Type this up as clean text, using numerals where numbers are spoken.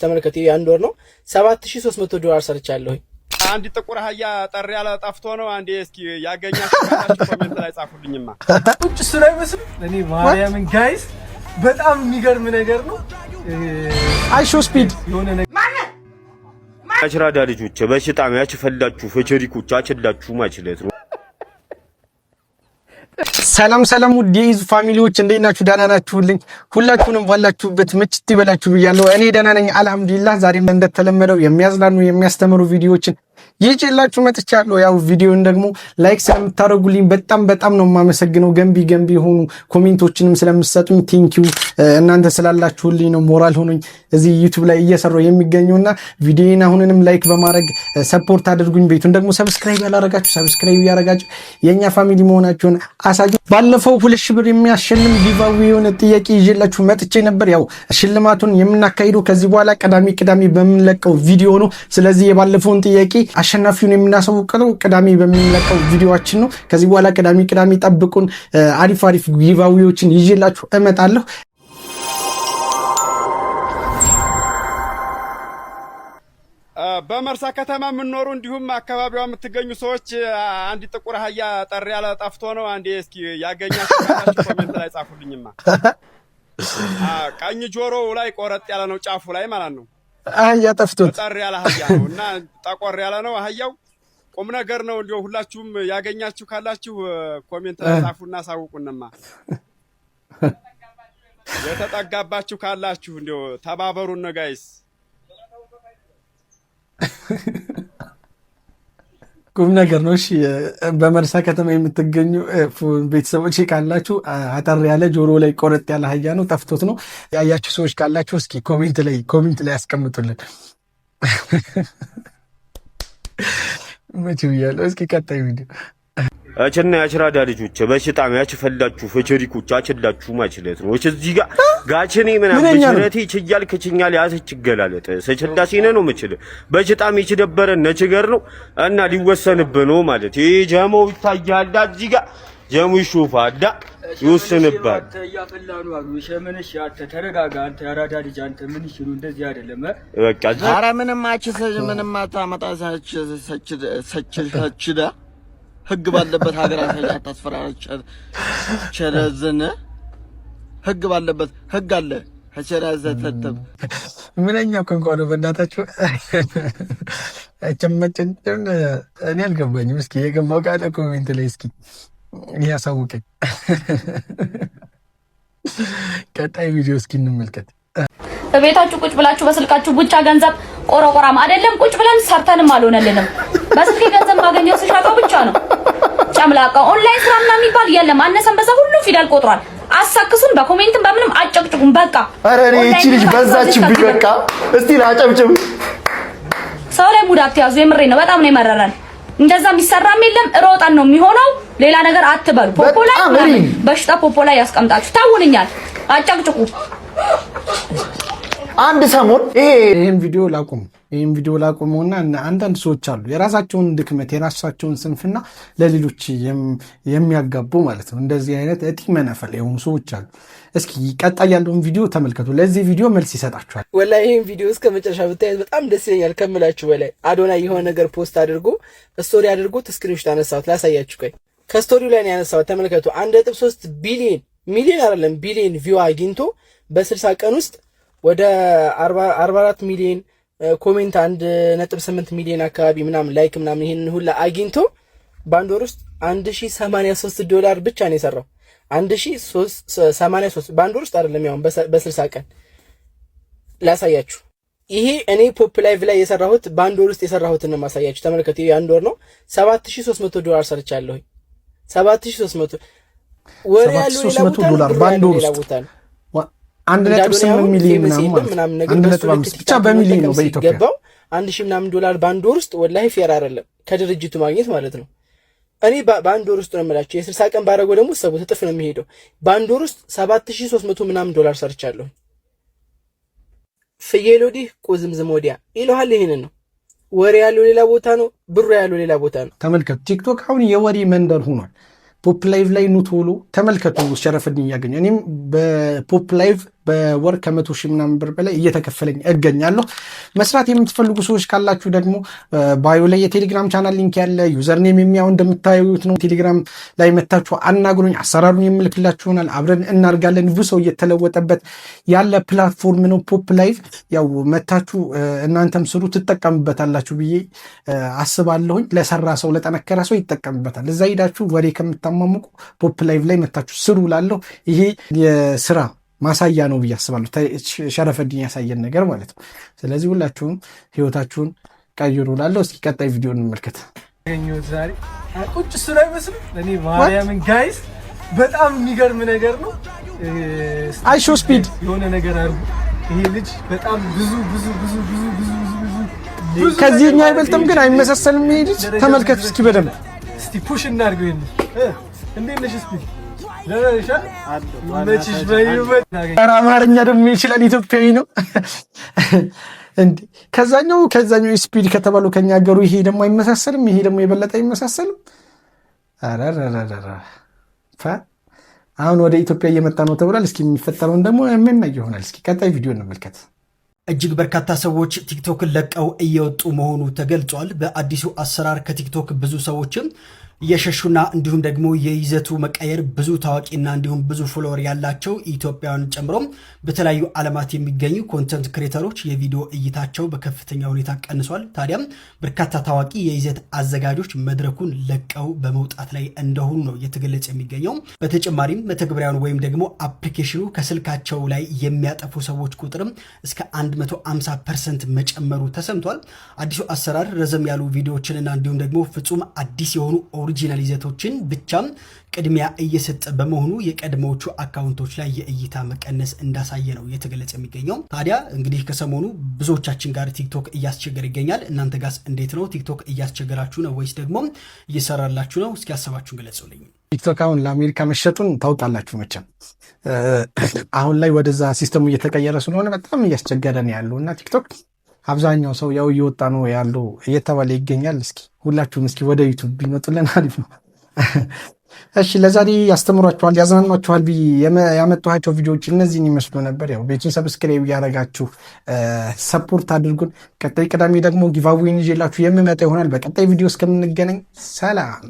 ተመልከቱ አንድ ወር ነው $7300 ሰርቻለሁ። አንድ ጥቁር አህያ ጠር ያለ ጠፍቶ ነው። አንዴ እስኪ ያገኛችሁ ካላችሁ ኮሜንት ላይ ጻፉልኝማ። ቁጭ ስላይ መስል እኔ ማርያምን ጋይስ በጣም የሚገርም ነገር ነው። አይሾ ስፒድ የሆነ ነገር አሽራዳ ልጆች በሽታም ያችፈላችሁ ፈቸሪኮች አችላችሁ ማችለት ነው። ሰላም ሰላም ውድ የኢዙ ፋሚሊዎች እንዴት ናችሁ? ደህና ናችሁልኝ? ሁላችሁንም ባላችሁበት ምችት ይበላችሁ ብያለሁ። እኔ ደህና ነኝ አልሐምዱሊላህ። ዛሬም እንደተለመደው የሚያዝናኑ የሚያስተምሩ ቪዲዮዎችን ይዤላችሁ መጥቻለሁ። ያው ቪዲዮን ደግሞ ላይክ ስለምታደርጉልኝ በጣም ነው የማመሰግነው። ገንቢ የሆኑ ኮሜንቶችንም ስለምትሰጡኝ ቴንኪው። እናንተ ስላላችሁልኝ ነው ሞራል ሆኖኝ እዚህ ዩቲዩብ ላይ እየሰራው የሚገኘውና ቪዲዮን አሁንንም ላይክ በማድረግ ሰፖርት አድርጉኝ። ቤቱን ደግሞ ሰብስክራይብ ያላረጋችሁ ሰብስክራይብ ያረጋችሁ የኛ ፋሚሊ መሆናችሁን አሳዩ። ባለፈው 2000 ብር የሚያሸልም ጊቫዌ የሆነ ጥያቄ ይዤላችሁ መጥቼ ነበር። ያው ሽልማቱን የምናካሂደው ከዚህ በኋላ ቅዳሜ በምንለቀው ቪዲዮ ነው። ስለዚህ የባለፈውን ጥያቄ አሸናፊውን የምናሳውቀው ቅዳሜ በሚለቀው ቪዲዮአችን ነው። ከዚህ በኋላ ቅዳሜ ጠብቁን። አሪፍ ጊቫዌዎችን ይዤላችሁ እመጣለሁ። በመርሳ ከተማ የምትኖሩ እንዲሁም አካባቢዋ የምትገኙ ሰዎች አንድ ጥቁር አህያ ጠር ያለ ጠፍቶ ነው። አንዴ እስኪ ያገኛችሁ ካላችሁ ኮሜንት ላይ ጻፉልኝማ። ቀኝ ጆሮው ላይ ቆረጥ ያለ ነው፣ ጫፉ ላይ ማለት ነው። አህያ ጠፍቶት ጠር ያለ አህያ ነው እና ጠቆር ያለ ነው አህያው። ቁም ነገር ነው። እንዲሁ ሁላችሁም ያገኛችሁ ካላችሁ ኮሜንት ላይ ጻፉና አሳውቁንማ። የተጠጋባችሁ ካላችሁ እንዲሁ ተባበሩን ጋይስ። ቁም ነገር ነው። እሺ በመርሳ ከተማ የምትገኙ ቤተሰቦች ካላችሁ አጠር ያለ ጆሮ ላይ ቆረጥ ያለ አህያ ነው ጠፍቶት ነው ያያችሁ ሰዎች ካላችሁ እስኪ ኮሜንት ላይ ያስቀምጡልን። መቼም ያለው እስኪ ቀጣይ ቪዲዮ አቸና ያሽራዳ ልጆች በሽታም ያችፈላችሁ ፈቸሪኮች አችላችሁ ማችለት ነው። እዚህ ጋር ጋቸኔ ምናምን በሽረቴ ይችላል ከችኛል ያሰች ይገላለጥ ሰችላሲነ ነው መችለ በሽታም ይችደበረ ነችገር ነው እና ሊወሰንብህ ነው ማለት ይሄ ጀማው ይታያል። እዚህ ጋር ጀሙ ይሾፋዳ ይወሰንባል። ያፈላኑ አሉ ሸመነሽ ያተ ተረጋጋ። አንተ ያራዳ ልጅ አንተ ምን ይችሉ እንደዚህ አይደለም። በቃ ዛሬ ምንም አችሰጅ ምንም አታመጣ ሰችዳ ህግ ባለበት ሀገር አታስፈራራች። ቸረዝነ ህግ ባለበት ህግ አለ። ቸረዘተተብ ምንኛ እንኳን በእናታችሁ አጨመጨን እኔ አልገባኝም። እስኪ የገባው ካለ ኮሜንት ላይ እስኪ ያሳውቀኝ። ቀጣይ ቪዲዮ እስኪ እንመልከት። በቤታችሁ ቁጭ ብላችሁ በስልካችሁ ብቻ ገንዘብ ቆረቆራም አይደለም ቁጭ ብለን ሰርተንም አልሆነልንም። በስልክ ገንዘብ ማግኘው ስሻቀው ብቻ ነው። ጨምላቃ ኦንላይን ስራ ምናምን የሚባል የለም። አነሰን በዛ ሁሉ ፊደል ቆጥሯል። አሳክሱን በኮሜንትም በምንም አጨቅጭቁን። በቃ አረ እኔ እቺ ልጅ በዛችብኝ። በቃ እስቲ ላጨብጭብ። ሰው ላይ ሙድ አትያዙ። የምሬ ነው። በጣም ነው የመረረን። እንደዛ የሚሰራም የለም። ሮጣን ነው የሚሆነው። ሌላ ነገር አትበሉ። ፖፖላ በሽታ ፖፖላ ያስቀምጣችሁ ታውልኛል። አጨቅጭቁ። አንድ ሰሞን ይሄን ቪዲዮ ላቁመውና አንዳንድ ሰዎች አሉ የራሳቸውን ድክመት የራሳቸውን ስንፍና ለሌሎች የሚያጋቡ ማለት ነው። እንደዚህ አይነት እጢ መነፈል የሆኑ ሰዎች አሉ። እስኪ ቀጣይ ያለውን ቪዲዮ ተመልከቱ። ለዚህ ቪዲዮ መልስ ይሰጣችኋል። ወላሂ ይሄን ቪዲዮ እስከ መጨረሻ ብታዩት በጣም ደስ ይለኛል ከምላችሁ በላይ። አዶናይ የሆነ ነገር ፖስት አድርጎ ስቶሪ አድርጎት ስክሪንሾት አነሳሁት ላሳያችሁ። ቆይ ከስቶሪው ላይ ነው ያነሳሁት። ተመልከቱ 1.3 ሚሊዮን አይደለም ቢሊዮን ቪው አግኝቶ በ60 ቀን ውስጥ ወደ 44 ሚሊዮን ኮሜንት 1.8 ሚሊዮን አካባቢ ምናምን ላይክ ምናምን ይሄን ሁላ አግኝቶ በአንድ ወር ውስጥ $1083 ብቻ ነው የሰራው። 1083 በአንድ ወር ውስጥ አይደለም ያው በ60 ቀን ላሳያችሁ። ይሄ እኔ ፖፕ ላይቭ ላይ የሰራሁት በአንድ ወር ውስጥ የሰራሁትን ነው ማሳያችሁ። ተመልከቱ ይሄ አንድ ወር ነው $7300 ሰርቻለሁ። 7300 ወር ያለው $300 በአንድ ወር ውስጥ 1.8 ሚሊዮን ምናምን ነገር 1.5 ብቻ በሚሊዮን ነው በኢትዮጵያ ገባው። $1000 ምናምን በአንድ ወር ውስጥ ወላሂ ፌር አይደለም ከድርጅቱ ማግኘት ማለት ነው። እኔ በአንድ ወር ውስጥ ነው የምላችሁ። የ60 ቀን ባረገው ደግሞ ሰው ተጥፍ ነው የሚሄደው። በአንድ ወር ውስጥ $7300 ምናምን ሰርቻለሁ። ፍየል ወዲህ ቁዝምዝም ወዲያ ይለዋል። ይሄንን ነው ወሬ ያለው ሌላ ቦታ ነው፣ ብሩ ያለው ሌላ ቦታ ነው። ተመልከቱ ቲክቶክ አሁን የወሬ መንደር ሆኗል። ፖፕ ላይቭ ላይ ኑ ቶሎ ተመልከቱ። ሸረፈድኝ ያገኘ እኔም በፖፕ ላይቭ በወር ከ100,000 ምናምን ብር በላይ እየተከፈለኝ እገኛለሁ። መስራት የምትፈልጉ ሰዎች ካላችሁ ደግሞ ባዮ ላይ የቴሌግራም ቻናል ሊንክ ያለ ዩዘርኔም የሚያው እንደምታዩት ነው። ቴሌግራም ላይ መታችሁ አናግሩኝ፣ አሰራሩን የምልክላችሁ ይሆናል። አብረን እናርጋለን። ብዙ ሰው እየተለወጠበት ያለ ፕላትፎርም ነው ፖፕ ላይቭ። ያው መታችሁ እናንተም ስሩ ትጠቀምበታላችሁ ብዬ አስባለሁኝ። ለሰራ ሰው ለጠነከረ ሰው ይጠቀምበታል። እዛ ሄዳችሁ ወሬ ከምታማሙቁ ፖፕ ላይቭ ላይ መታችሁ ስሩ ላለሁ። ይሄ የስራ ማሳያ ነው ብዬ አስባለሁ። ሸረፈድን ያሳየን ነገር ማለት ነው። ስለዚህ ሁላችሁም ህይወታችሁን ቀይሩ ላለሁ። እስኪ ቀጣይ ቪዲዮ እንመልከት። ዛሬ ቁጭ ስራ አይመስልም እኔ ማርያምን ጋይስ በጣም የሚገርም ነገር ነው። አይሾ ስፒድ የሆነ ነገር አድርጉ። ይሄ ልጅ በጣም ብዙ ከዚህኛው አይበልጥም ግን አይመሳሰልም። ይሄ ልጅ ተመልከቱ እስኪ በደንብ እስቲ ፑሽ እናድርገው። ይሄን እንዴት ነሽ ስፒድ አማርኛ ደግሞ ይችላል። ኢትዮጵያዊ ነው እንዴ? ከዛኛው ስፒድ ከተባለው ከኛ ሀገሩ ይሄ ደግሞ አይመሳሰልም። ይሄ ደግሞ የበለጠ አይመሳሰልም። አሁን ወደ ኢትዮጵያ እየመጣ ነው ተብሏል። እስኪ የሚፈጠረውን ደግሞ የምናይ ይሆናል። እስኪ ቀጣይ ቪዲዮ እንመልከት። እጅግ በርካታ ሰዎች ቲክቶክን ለቀው እየወጡ መሆኑ ተገልጿል። በአዲሱ አሰራር ከቲክቶክ ብዙ ሰዎችም እየሸሹና እንዲሁም ደግሞ የይዘቱ መቀየር ብዙ ታዋቂና እንዲሁም ብዙ ፎሎወር ያላቸው ኢትዮጵያውያን ጨምሮ በተለያዩ ዓለማት የሚገኙ ኮንተንት ክሬተሮች የቪዲዮ እይታቸው በከፍተኛ ሁኔታ ቀንሷል። ታዲያም በርካታ ታዋቂ የይዘት አዘጋጆች መድረኩን ለቀው በመውጣት ላይ እንደሆኑ ነው እየተገለጸ የሚገኘው። በተጨማሪም መተግበሪያውን ወይም ደግሞ አፕሊኬሽኑ ከስልካቸው ላይ የሚያጠፉ ሰዎች ቁጥርም እስከ 150% መጨመሩ ተሰምቷል። አዲሱ አሰራር ረዘም ያሉ ቪዲዮዎችንና እንዲሁም ደግሞ ፍጹም አዲስ የሆኑ ኦሪጂናል ይዘቶችን ብቻም ቅድሚያ እየሰጠ በመሆኑ የቀድሞዎቹ አካውንቶች ላይ የእይታ መቀነስ እንዳሳየ ነው እየተገለጸ የሚገኘው። ታዲያ እንግዲህ ከሰሞኑ ብዙዎቻችን ጋር ቲክቶክ እያስቸገረ ይገኛል። እናንተ ጋርስ እንዴት ነው? ቲክቶክ እያስቸገራችሁ ነው ወይስ ደግሞ እየሰራላችሁ ነው? እስኪ ሀሳባችሁን ገለጹልኝ። ቲክቶክ አሁን ለአሜሪካ መሸጡን ታውቃላችሁ መቼም። አሁን ላይ ወደዛ ሲስተሙ እየተቀየረ ስለሆነ በጣም እያስቸገረ ነው ያለው እና ቲክቶክ አብዛኛው ሰው ያው እየወጣ ነው ያለው እየተባለ ይገኛል። እስኪ ሁላችሁም እስኪ ወደ ዩቱብ ቢመጡልን አሪፍ ነው። እሺ ለዛሬ ያስተምሯችኋል፣ ያዝናኗችኋል ያመጣኋቸው ቪዲዮዎች እነዚህን ይመስሉ ነበር። ያው ቤቱን ሰብስክራይብ ያደረጋችሁ ሰፖርት አድርጉን። ቀጣይ ቅዳሜ ደግሞ ጊቫዌን ይዤላችሁ የምመጣ ይሆናል። በቀጣይ ቪዲዮ እስከምንገናኝ ሰላም።